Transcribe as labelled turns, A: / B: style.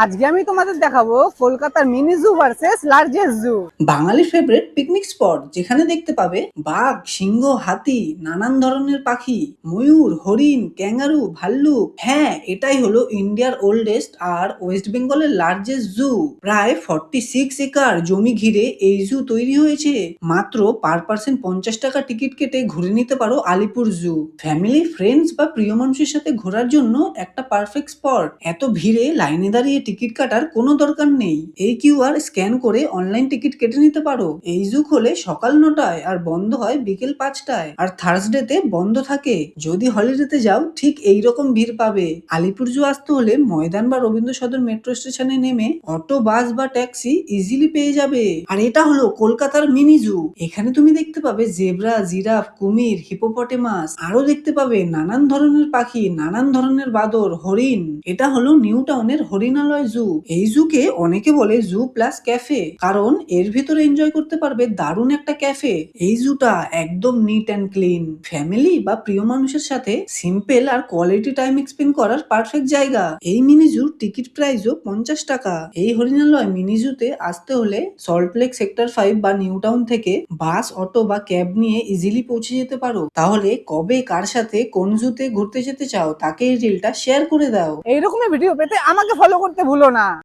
A: আজকে আমি তোমাদের দেখাবো কলকাতার মিনি জু ভার্সেস লার্জেস্ট জু।
B: বাঙালির ফেভারিট পিকনিক স্পট, যেখানে দেখতে পাবে বাঘ, সিংহ, হাতি, নানান ধরনের পাখি, ময়ূর, হরিণ, ক্যাঙ্গারু, ভাল্লুক। হ্যাঁ, এটাই হলো ইন্ডিয়ার ওল্ডেস্ট আর ওয়েস্ট বেঙ্গলের লার্জেস্ট জু। প্রায় 46 একর জমি ঘিরে এই জু তৈরি হয়েছে। মাত্র পার পার্সন 50 টাকা টিকিট কেটে ঘুরে নিতে পারো আলিপুর জু। ফ্যামিলি, ফ্রেন্ডস বা প্রিয় মানুষের সাথে ঘোরার জন্য একটা পারফেক্ট স্পট। এত ভিড়ে লাইনে দাঁড়িয়ে টিকিট কাটার কোনো দরকার নেই। এই কিউআর স্ক্যান করে অনলাইন টিকিট কেটে নিতে পারো। এই জু খোলে সকাল 9টায় আর বন্ধ হয় বিকেল 5টায়, আর থার্সডেতে বন্ধ থাকে। যদি হলিডেতে যাও ঠিক এইরকম ভিড় পাবে। আলিপুর জু আসতে হলে ময়দান বা রবীন্দ্র সদন মেট্রো স্টেশনে নেমে অটো, বাস বা ট্যাক্সি ইজিলি পেয়ে যাবে। আর এটা হলো কলকাতার মিনি জু। এখানে তুমি দেখতে পাবে জেব্রা, জিরাফ, কুমির, হিপোপটেমাস, আরো দেখতে পাবে নানান ধরনের পাখি, নানান ধরনের বাদর, হরিণ। এটা হলো নিউ টাউনের হরিণালয় জু। এই জুকে অনেকে বলে জু প্লাস ক্যাফে, কারণ এর ভিতরে এনজয় করতে পারবে দারুণ একটা ক্যাফে। এই জুটা একদম নিট অ্যান্ড ক্লিন। ফ্যামিলি বা প্রিয় মানুষের সাথে সিম্পল আর কোয়ালিটি টাইম স্পেন্ড করার পারফেক্ট জায়গা। এই মিনি জুর টিকিট প্রাইসও 50 টাকা। এই হরিণালয় মিনি জুতে আসতে হলে সল্টলেক সেক্টর 5 বা নিউ টাউন থেকে বাস, অটো বা ক্যাব নিয়ে ইজিলি পৌঁছে যেতে পারো। তাহলে কবে, কার সাথে, কোন জুতে ঘুরতে যেতে চাও তাকে এই রিলটা শেয়ার করে দাও।
A: এইরকমই ভিডিও পেতে আমাকে ফলো করতে ভুলো না।